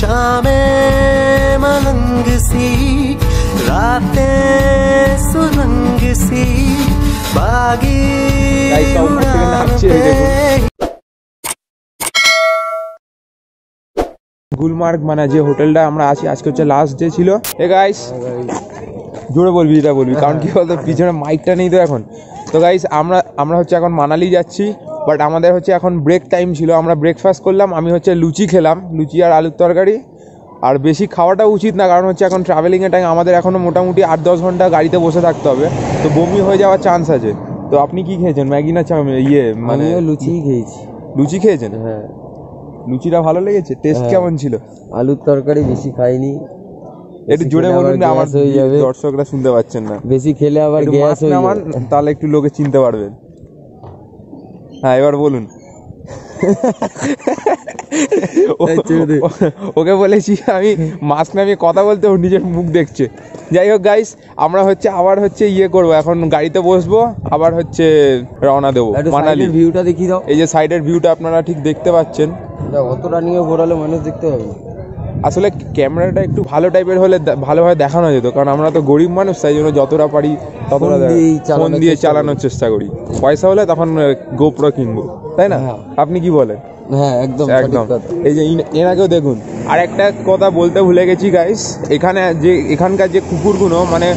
शामें मलंग सी रातें सुरंग सी बागी उड़ान पे। গুলমার্গ মানে যে হোটেলটা আমরা আছি আজকে হচ্ছে লাস্ট ডে ছিল। এ গাইস জোরে বলবি, এটা বলবি, কারণ কি বলতো পিছনে মাইকটা নেই তো এখন। তো গাইস আমরা হচ্ছে এখন মানালি যাচ্ছি, বাট আমাদের হচ্ছে এখন ব্রেক টাইম ছিল। আমরা ব্রেকফাস্ট করলাম, আমি হচ্ছে লুচি খেলাম, লুচি আর আলুর তরকারি। আর বেশি খাওয়াটা উচিত না, কারণ হচ্ছে এখন ট্রাভেলিংয়ের টাইম, আমাদের এখনও মোটামুটি 8-10 ঘন্টা গাড়িতে বসে থাকতে হবে, তো বমি হয়ে যাওয়ার চান্স আছে। তো আপনি কি খেয়েছেন, ম্যাগি না মানে লুচি খেয়েছি। লুচি খেয়েছেন? হ্যাঁ, লুচিটা ভালো লেগেছে? টেস্ট কেমন ছিল? আলুর তরকারি বেশি খাইনি। একটু জোরে বলুন না, আমার দর্শকরা শুনতে পাচ্ছেন না। বেশি খেলে আবার গ্যাস হয়ে যাবে, তাহলে একটু লোকে চিনতে পারবেন। হ্যাঁ, এবার বলুন। ওকে বলেছি আমি মাস্ক নামিয়ে কথা বলতে, ওর নিজের মুখ দেখছে। যাই হোক গাইস, আমরা হচ্ছে আবার হচ্ছে করবো, এখন গাড়িতে বসবো, আবার হচ্ছে রওনা দেবো মানালি। ভিউটা দেখিয়ে দাও। এই যে সাইডের ভিউটা আপনারা ঠিক দেখতে পাচ্ছেন। অতটা নিয়ে ঘোরালে মানুষ দেখতে পাবে। আসলে ক্যামেরাটা একটু ভালো টাইপের হলে ভালোভাবে দেখানো যেত, কারণ আমরা তো গরিব মানুষ, তাই জন্য যতটা পারি ততটা ফোন দিয়ে চালানোর চেষ্টা করি। পয়সা হলে তখন গোপ্রো কিনবো, তাই না? আপনি কি বলেন? হ্যাঁ, একদম একদম। এই যে এনাকেও দেখুন। আর একটা কথা বলতে ভুলে গেছি গাইস, এখানকার যে কুকুরগুলো মানে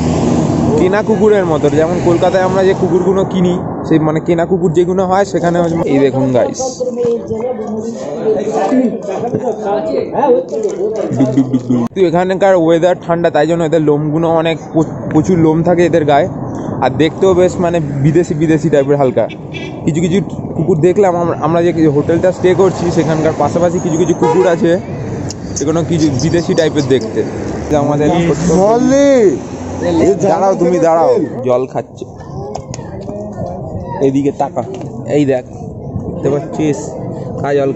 কেনা কুকুরের মতো, যেমন কলকাতায় আমরা যে কুকুরগুলো কিনি, সেই মানে কেনা কুকুর যেগুলো হয় সেখানে এই দেখুন গাইস, এখানকার ওয়েদার ঠান্ডা, তাই জন্য এদের লোমগুলো অনেক প্রচুর লোম থাকে এদের গায়ে, আর দেখতেও বেশ মানে বিদেশি টাইপের হালকা। কিছু কিছু কুকুর দেখলাম, আমরা যে হোটেলটা স্টে করছি সেখানকার পাশাপাশি কিছু কিছু কুকুর আছে, সেগুলো কিছু বিদেশি টাইপের দেখতে। আমাদের দাঁড়াও, তুমি দাঁড়াও, জল খাচ্ছে, এইদিকে তাকা, এই দেখ, দেখতে পাচ্ছিস? খা জল,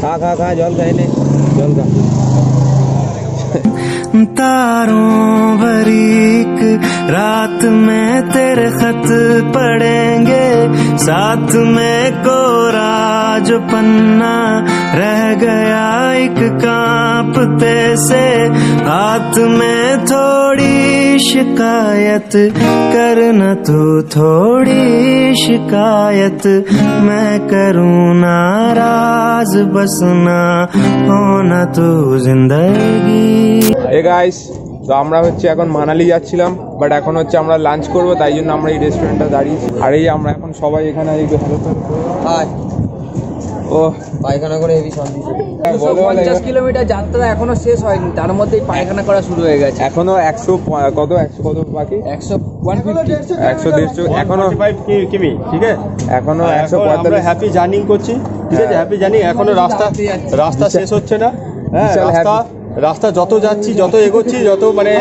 খা জল, খা এনে জল খা। तारों भरी एक रात में तेरे खत पढ़ेंगे, साथ में कोरा जो पन्ना रह गया एक कांपते से हाथ में, थोड़ी शिकायत करना तू, थोड़ी शिकायत मैं करूँ नाराज, बस ना होना तू जिंदगी। এ গাইস, তো আমরা হচ্ছে এখন মানালি যাচ্ছিলাম, বাট এখন হচ্ছে আমরা লাঞ্চ করবো, তাই জন্য আমরা এই রেস্টুরেন্টটা দাঁড়িয়েছি। আর এই আমরা এখন সবাই এখানে পায়খানা করে হেভি শান্তি। 50 কিলোমিটার যাত্রা এখনো শেষ হয়নি, তার মধ্যেই পায়খানা করা শুরু হয়ে গেছে। এখনো 100 কত বাকি? 100-150 এখনো কিমি, ঠিক আছে? এখনো 145 হ্যাপি জার্নি করছি, ঠিক আছে? Happy journey. এখনো রাস্তা শেষ হচ্ছে না। হ্যাঁ, রাস্তা যত যাচ্ছি, যত এগোচ্ছি, যত মানে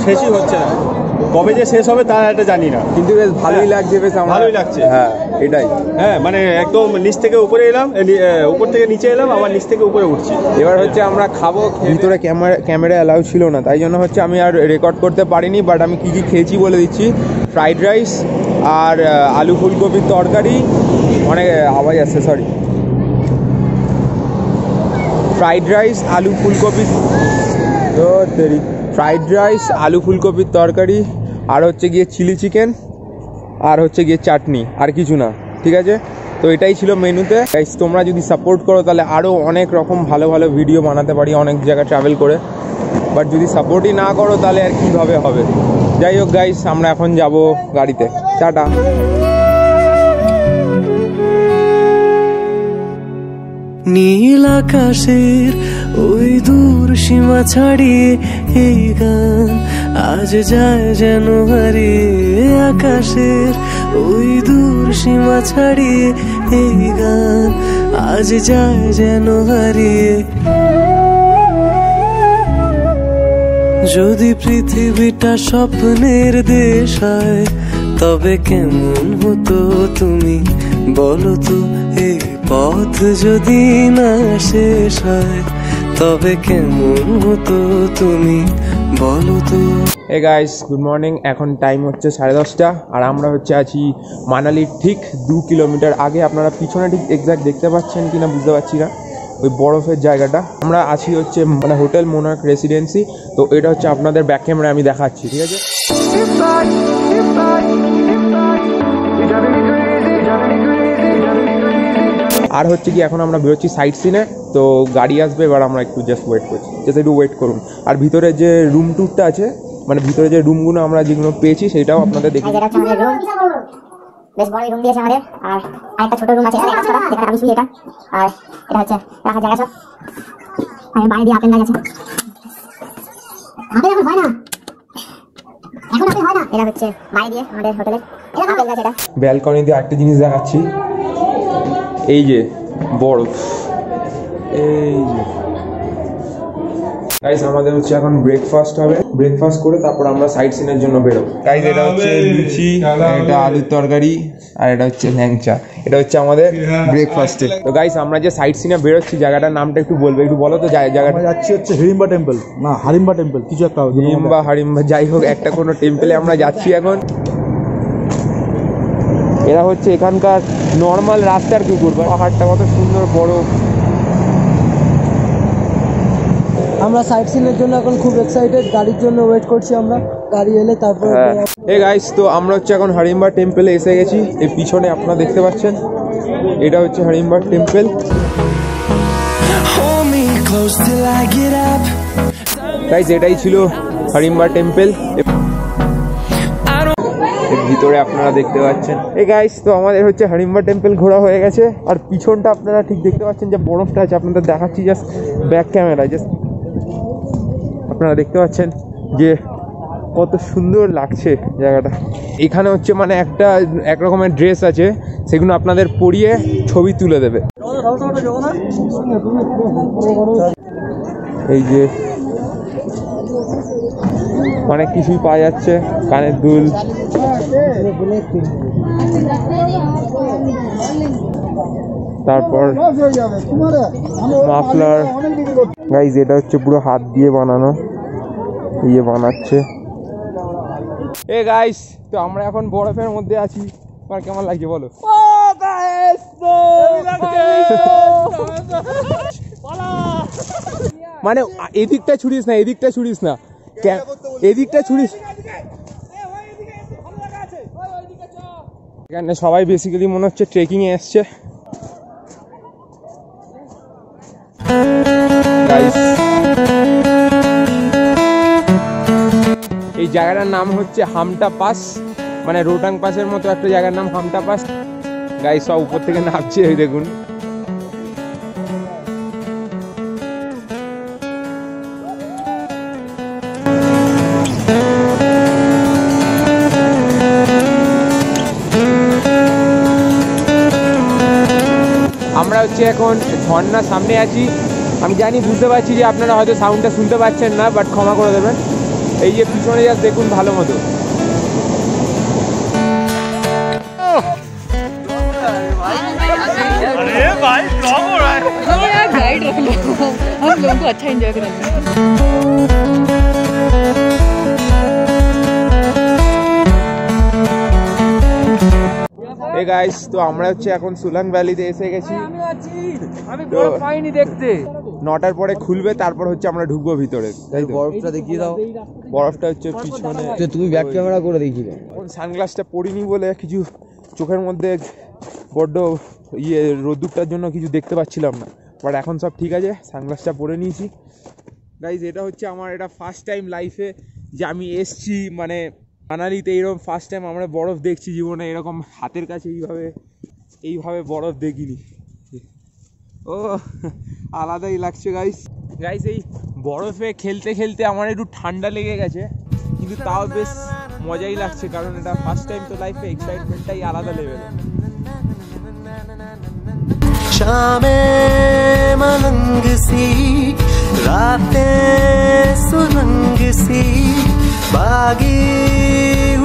শেষই হচ্ছে না। কবে যে শেষ হবে তার একটা জানি না, কিন্তু বেশ ভালোই লাগছে, বেশ ভালোই লাগছে। হ্যাঁ, এটাই। হ্যাঁ, মানে একদম নিচ থেকে উপরে এলাম, উপর থেকে নিচে এলাম, আবার নিচ থেকে উপরে উঠছি। এবার হচ্ছে আমরা খাবো। ভিতরে ক্যামেরা অ্যালাউ ছিল না, তাই জন্য হচ্ছে আমি আর রেকর্ড করতে পারিনি, বাট আমি কি কি খেয়েছি বলে দিচ্ছি। ফ্রাইড রাইস আর আলু ফুলকপির তরকারি, অনেক আওয়াজ আসছে, সরি। ফ্রাইড রাইস আলু ফুলকপির তরকারি, আর হচ্ছে গিয়ে চিলি চিকেন, আর হচ্ছে গিয়ে চাটনি, আর কিছু না, ঠিক আছে? তো এটাই ছিল মেনুতে। গাইস, তোমরা যদি সাপোর্ট করো তাহলে আরও অনেক রকম ভালো ভালো ভিডিও বানাতে পারি, অনেক জায়গায় ট্রাভেল করে। বাট যদি সাপোর্টই না করো তাহলে আর কীভাবে হবে? যাই হোক গাইস, আমরা এখন যাব গাড়িতে। টাটা। নীল আকাশের ওই দূর সীমা ছাড়িয়ে এই গান আজ যায় যেন হারিয়ে, আকাশের ওই দূর সীমা ছাড়িয়ে এই গান আজ যায় যেন হারিয়ে। যদি পৃথিবীটা স্বপ্নের দেশ হয়, তবে কেমন হতো তুমি বলো তো? এই পথ যদি না শেষ হয়, তবে কেমন হতো তুমি বলো তো? Hey guys, good morning. এখন টাইম হচ্ছে 10:30, আর আমরা হচ্ছে আছি মানালির ঠিক 2 কিলোমিটার আগে। আপনারা পিছনে ঠিক এক্স্যাক্ট দেখতে পাচ্ছেন কিনা বুঝতে পারছি না, ওই বরফের জায়গাটা। আমরা আছি হচ্ছে মানে হোটেল মোনার্ক রেসিডেন্সি। তো এটা হচ্ছে আপনাদের ব্যাক ক্যামেরায় আমি দেখাচ্ছি, ঠিক আছে? আর হচ্ছে কি এখন আমরা বেরোচ্ছি সাইট সিনে, তো গাড়ি আসবে, এবার আমরা একটু জাস্ট ওয়েট করছি, জাস্ট একটু ওয়েট করুন। আর ভিতরে যে রুম ট্যুরটা আছে, মানে ভিতরে যে রুমগুলো আমরা যেগুলো পেয়েছি সেটাও আপনাদের দেখি। বেশ বড় রুম দিয়েছে আমাদের, আর আরেকটা ছোট রুম আছে এখানে কাজ করা, যেখানে আমি শুই। এটা আর এটা হচ্ছে রাখার জায়গা সব, আর বাইরে দিয়ে আপেল গাছ আছে। আপেল এখন হয় না, এখন আপেল হয় না। এটা হচ্ছে বাইরে দিয়ে আমাদের হোটেলে এটা আপেল গাছ। এটা ব্যালকনি দিয়ে একটা জিনিস দেখাচ্ছি, এই যে বরফ, এই যে গাইস আমাদের হচ্ছে এখন ব্রেকফাস্ট হবে। ব্রেকফাস্ট করে তারপর আমরা সাইট সিনের জন্য বেরোবো। গাইস এটা হচ্ছে লুচি, এটা আলুর তরকারি, আর এটা হচ্ছে ল্যাংচা। এটা হচ্ছে আমাদের ব্রেকফাস্টে। তো গাইস আমরা যে সাইট সিনে বেরোচ্ছি জায়গাটার নামটা একটু বলবে, একটু বলো তো জায়গাটা। যাচ্ছি হচ্ছে হিড়িম্বা টেম্পল, না হারিম্বা টেম্পল, কিছু একটা হিড়িম্বা হারিম্বা যাই হোক, একটা কোনো টেম্পলে আমরা যাচ্ছি এখন। এরা হচ্ছে এখানকার নর্মাল রাস্তার কুকুর। পাহাড়টা কত সুন্দর বড়। আমরা সাইট সিনের জন্য এখন খুব এক্সাইটেড, গাড়ির জন্য ওয়েট করছি আমরা, গাড়ি এলে তারপর। এই গাইস তো আমরা হচ্ছে এখন হারিম্বা টেম্পলে এসে গেছি। এই পিছনে আপনারা দেখতে পাচ্ছেন, এটা হচ্ছে হারিম্বা টেম্পল। গাইস এটাই ছিল হারিম্বা টেম্পল, ভিতরে আপনারা দেখতে পাচ্ছেন। এই গাইস তো আমাদের হচ্ছে হারিম্বা টেম্পল ঘোরা হয়ে গেছে। আর পিছনটা আপনারা ঠিক দেখতে পাচ্ছেন যে বরফটা আছে, আপনাদের দেখাচ্ছি জাস্ট ব্যাক ক্যামেরা। জাস্ট আপনারা দেখতে পাচ্ছেন যে কত সুন্দর লাগছে জায়গাটা। এখানে হচ্ছে মানে এক রকমের ড্রেস আছে, সেগুলো আপনাদের পরিয়ে ছবি তুলে দেবে। এই যে অনেক কিছুই পাওয়া যাচ্ছে, কানের দুল, তারপর মাফলার। গাইস এটা হচ্ছে পুরো হাত দিয়ে বানানো, ইয়ে বানাচ্ছে। এ গাইস তো আমরা এখন বরফের মধ্যে আছি, আর কেমন লাগছে বলো? মানে এদিকটা ছুড়িস না, এদিকটা ছুড়িস না, এদিকটা ছুড়িস। এখানে সবাই বেসিক্যালি মনে হচ্ছে ট্রেকিং এ এসছে। এই জায়গাটার নাম হচ্ছে হামটা পাস, মানে রোটাং পাসের মতো একটা জায়গার নাম হামটা পাস। গাইস সব উপর থেকে নামছে, ওই দেখুন। আমরা হচ্ছে এখন ঝর্ণার সামনে আছি। আমি জানি, বুঝতে পারছি যে আপনারা হয়তো সাউন্ডটা শুনতে পাচ্ছেন না, বাট ক্ষমা করে দেবেন। এই যে পিছনে যা দেখুন ভালো মতো। अच्छा एंजॉय करेंगे। এই গাইস তো আমরা হচ্ছে এখন সুলাং ভ্যালিতে এসে গেছি। আমি বরফ পাইনি দেখতে। 9টার পরে খুলবে, তারপর হচ্ছে আমরা ঢুকবো ভিতরে। তাই তো বরফটা দেখিয়ে দাও। বরফটা হচ্ছে পিছনে। তুমি ব্যাক ক্যামেরা করে দেখিয়ে। সানগ্লাসটা পরিনি বলে কিছু চোখের মধ্যে বড্ড রোদ্দুরটার জন্য কিছু দেখতে পাচ্ছিলাম না, বাট এখন সব ঠিক আছে, সানগ্লাসটা পরে নিয়েছি। গাইজ এটা হচ্ছে আমার এটা ফার্স্ট টাইম লাইফে যে আমি এসছি মানে মানালিতে। এইরকম ফার্স্ট টাইম আমরা বরফ দেখছি জীবনে, এরকম হাতের কাছে এইভাবে বরফ দেখিনি। ও আলাদাই লাগছে গাইজ। এই বরফে খেলতে খেলতে আমার একটু ঠান্ডা লেগে গেছে, কিন্তু তাও বেশ মজাই লাগছে, কারণ এটা ফার্স্ট টাইম তো লাইফে, এক্সাইটমেন্টটাই আলাদা লেভেলে। शामें मलंग सी, रातें सुरंग सी, बागी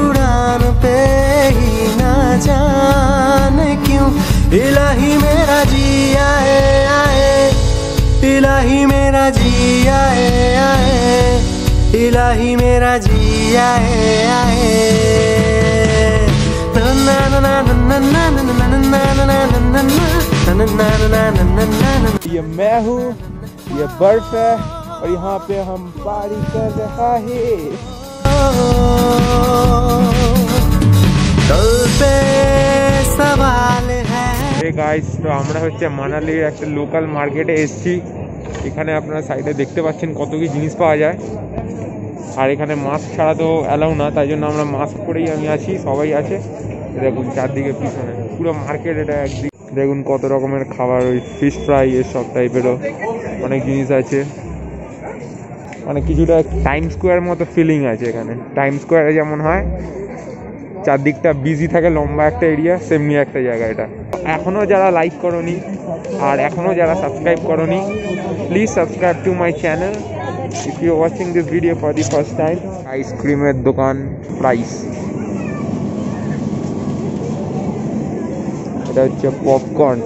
उड़ान पे ही ना जाने क्यों इलाही मेरा जी आए आए, इलाही मेरा जी आए आए, इलाही मेरा जी आए आए। ना ना ना ना ना ना ना ना ना ना ना ना ये मैं हूँ, ये बर्फ है और यहाँ पे हम पारी कर रहा है। दिल पे सवाल है। हे गाइस, তো আমরা হচ্ছে মানালির একটা লোকাল মার্কেটে এসেছি। এখানে আপনারা সাইডে দেখতে পাচ্ছেন কত কি জিনিস পাওয়া যায়, আর এখানে মাস্ক ছাড়া তো অ্যালাউ না, তাই জন্য আমরা মাস্ক পরেই আমি আছি, সবাই আছে। দেখুন চারদিকে পিছনে পুরো মার্কেট, এটা একদিক দেখুন কত রকমের খাবার, ওই ফিশ ফ্রাই এসব টাইপেরও অনেক জিনিস আছে। মানে কিছুটা টাইম স্কোয়ার মতো ফিলিং আছে এখানে। টাইম স্কোয়ারে যেমন হয় চারদিকটা বিজি থাকে, লম্বা একটা এরিয়া, সেমনি একটা জায়গা এটা। এখনও যারা লাইক করোনি আর এখনও যারা সাবস্ক্রাইব করোনি, please subscribe to my channel if you watching this video for the first time. আইসক্রিমের দোকান প্রাইস, এটা হচ্ছে পপকর্ন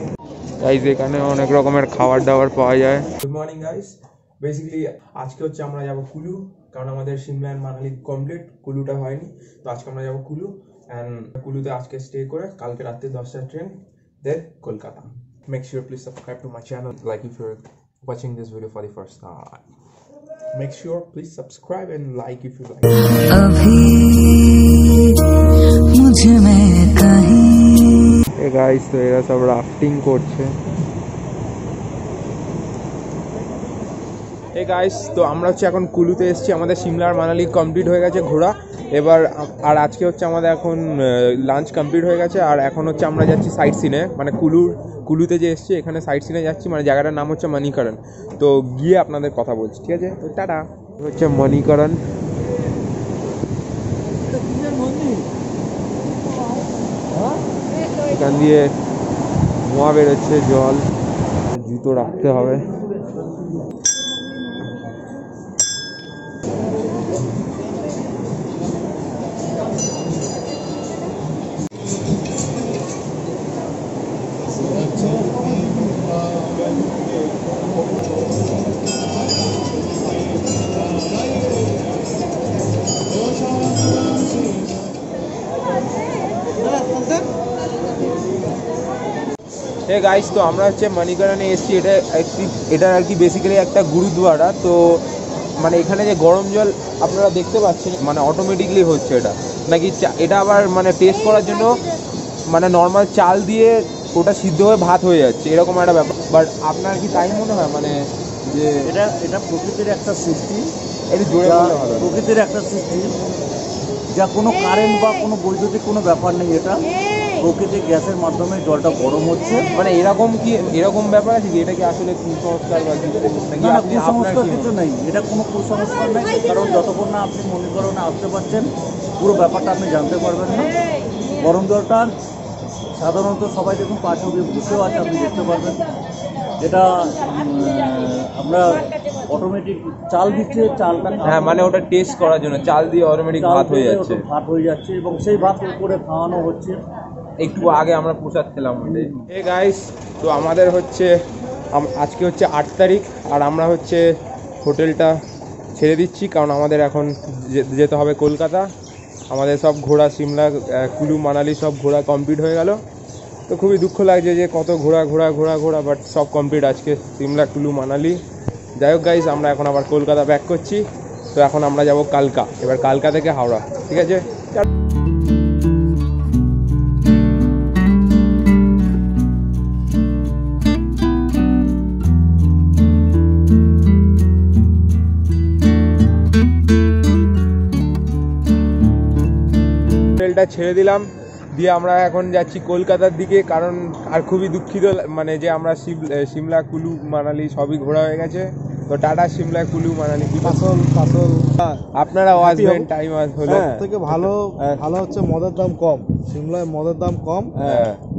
গাইস। এখানে অনেক রকমের খাবার দাবার পাওয়া যায়। গুড মর্নিং গাইস, বেসিক্যালি আজকে হচ্ছে আমরা যাব কুলু, কারণ আমাদের সিমলা অ্যান্ড মানালি কমপ্লিট, কুলুটা হয়নি। তো আজকে আমরা যাব কুলু, অ্যান্ড কুলুতে আজকে স্টে করে কালকে রাত্রে 10টার train, then Kolkata. Make sure please subscribe to my channel like if you are watching this video for the first time. Make sure please subscribe and like if you like. Hey guys, तो এরা সব rafting করছে। Hey guys, তো আমরা হচ্ছে এখন কুলুতে এসেছি। আমাদের সিমলা আর মানালি কমপ্লিট হয়ে গেছে ঘোরা এবার, আর আজকে হচ্ছে আমাদের এখন লাঞ্চ কমপ্লিট হয়ে গেছে, আর এখন হচ্ছে আমরা যাচ্ছি সাইট সিনে, মানে কুলুতে যে এসেছি এখানে সাইট সিনে যাচ্ছি, মানে জায়গাটার নাম হচ্ছে মণিকরণ। তো গিয়ে আপনাদের কথা বলছি, ঠিক আছে? তো টাটা। হচ্ছে মণিকরণ, এখান দিয়ে ধোঁয়া বেরোচ্ছে, জল, জুতো রাখতে হবে। হে গাইস, তো আমরা হচ্ছে মণিকরণে এসেছি। এটা আর কি বেসিক্যালি একটা গুরুদ্বারা। তো মানে এখানে যে গরম জল আপনারা দেখতে পাচ্ছেন, মানে অটোমেটিকলি হচ্ছে এটা নাকি, এটা আবার মানে টেস্ট করার জন্য মানে নর্মাল চাল দিয়ে ওটা সিদ্ধ হয়ে ভাত হয়ে যাচ্ছে, এরকম একটা ব্যাপার। বাট আপনার কি তাই মনে হয়, মানে যে এটা প্রকৃতির একটা সৃষ্টি, একটু জোরে বললে ভালো। প্রকৃতির একটা সৃষ্টি, যা কোনো কারেন্ট বা কোনো বৈদ্যুতিক কোনো ব্যাপার নেই। এটা প্রকৃতির গ্যাসের মাধ্যমে জলটা গরম হচ্ছে। মানে এরকম ব্যাপার আছে কি, এটা কি আসলে কুসংস্কার বা কিছু নাকি? না, কুসংস্কার কিছু নেই, এটা কোনো কুসংস্কার নেই। কারণ যতক্ষণ না আপনি মণিকরণে আসতে পারছেন পুরো ব্যাপারটা আপনি জানতে পারবেন না। গরম জলটা সাধারণত সবাই দেখুন পাশে বসেও আছে, আপনি দেখতে পারবেন। এটা আমরা অটোমেটিক চাল দিচ্ছে, চালটা হ্যাঁ মানে ওটা টেস্ট করার জন্য চাল দিয়ে অটোমেটিক ভাত হয়ে যাচ্ছে, এবং সেই ভাত করে খাওয়ানো হচ্ছে। একটু আগে আমরা প্রসাদ খেলাম ওটাই। হে গাইস, তো আমাদের হচ্ছে আজকে হচ্ছে 8 তারিখ, আর আমরা হচ্ছে হোটেলটা ছেড়ে দিচ্ছি, কারণ আমাদের এখন যেতে হবে কলকাতা। আমাদের সব ঘোরা, সিমলা, কুলু, মানালি সব ঘোরা কমপ্লিট হয়ে গেল। তো খুবই দুঃখ লাগছে যে কত ঘোরা, বাট সব কমপ্লিট আজকে, সিমলা, কুলু, মানালি। যাই হোক গাইস, আমরা এখন আবার কলকাতা ব্যাক করছি। তো এখন আমরা যাব কালকা, এবার কালকা থেকে হাওড়া, ঠিক আছে? হোটেলটা ছেড়ে দিলাম, দিয়ে আমরা এখন যাচ্ছি কলকাতার দিকে। কারণ আর খুবই দুঃখিত মানে যে আমরা সিমলা, কুলু, মানালি সবই ঘোরা হয়ে গেছে। তো টাটা সিমলা, কুলু, মানালি। আসল আপনারাও আসবেন, টাইম হলো। থেকে ভালো হচ্ছে মদের দাম কম, সিমলায় মদের দাম কম।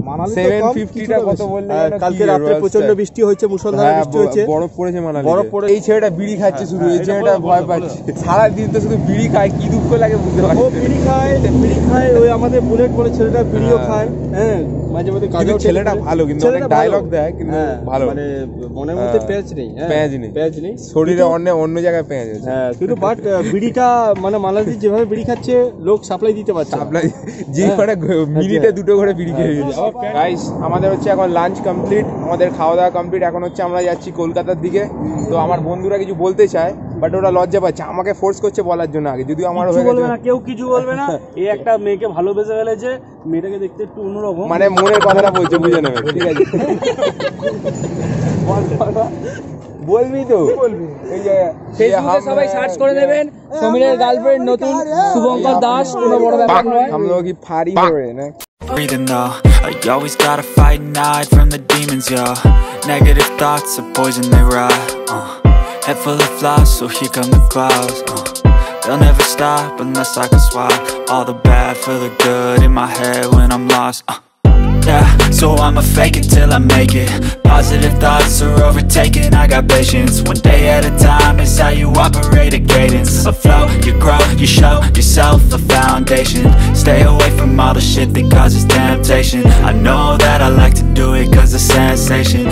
মানালি 750টা কত বললে? কালকে রাতে প্রচন্ড বৃষ্টি হয়েছে, মুষলধারে বৃষ্টি হয়েছে, বরফ পড়েছে মানালি, বরফ পড়ে। এই ছেলেটা বিড়ি খাচ্ছে শুধু, এই ছেলেটা ভয় পাচ্ছে সারাদিন, তো শুধু বিড়ি খায়, কি দুঃখ লাগে বুঝতে পারছি। ও বিড়ি খায়, ওই আমাদের বুলেট বলে ছেলেটা বিড়িও খায়। হ্যাঁ, মাঝে মধ্যে কিন্তু কাজেও ছেলেটা ভালো, কিন্তু অনেক ডায়লগ দেয়, কিন্তু ভালো মানে মনের মধ্যে পেঁয়াজ নেই, পেঁয়াজ নেই শরীরে অন্য জায়গায় পেঁয়াজ আছে। হ্যাঁ, কিন্তু বাট বিড়িটা মানে মালাজি যেভাবে বিড়ি খাচ্ছে লোক সাপ্লাই দিতে পারছে না। আপনার যে মানে মিনিটে 2টো করে বিড়ি খেয়ে গেছে। গাইস আমাদের হচ্ছে এখন লাঞ্চ কমপ্লিট, আমাদের খাওয়া দাওয়া কমপ্লিট। এখন হচ্ছে আমরা যাচ্ছি কলকাতার দিকে। তো আমার বন্ধুরা কিছু বলতে চায়, বাট ওরা লজ্জা পাচ্ছে, আমাকে ফোর্স করছে বলার জন্য আগে, যদিও আমার হয়ে গেছে। কেউ কিছু বলবে না, এই একটা মেয়েকে ভালোবেসে ফেলেছে, মেয়েটাকে দেখতে একটু অন্যরকম, মানে মনের কথাটা বলছে, বুঝে নেবে, ঠিক আছে? বলবি তো, ফেসবুকে সবাই সার্চ করে দেবেন সমীরের গার্লফ্রেন্ড নতুন শুভঙ্কর দাস, কোনো বড় ব্যাপার নয়। हम लोग की फारी हो रहे हैं ना। Breathing though, I always gotta fight and hide from the demons, yeah. Negative thoughts are poison, they rot. Head full of flies, so here come the clouds. They'll never stop unless I can swap all the bad for the good in my head when I'm lost. Yeah, so I'ma fake it till I make it. Positive thoughts are overtaken, I got patience. One day at a time is how you operate a cadence. A flow, you grow, you show yourself a foundation. Stay away from all the shit that causes temptation. I know that I like to do it cause it's sensation.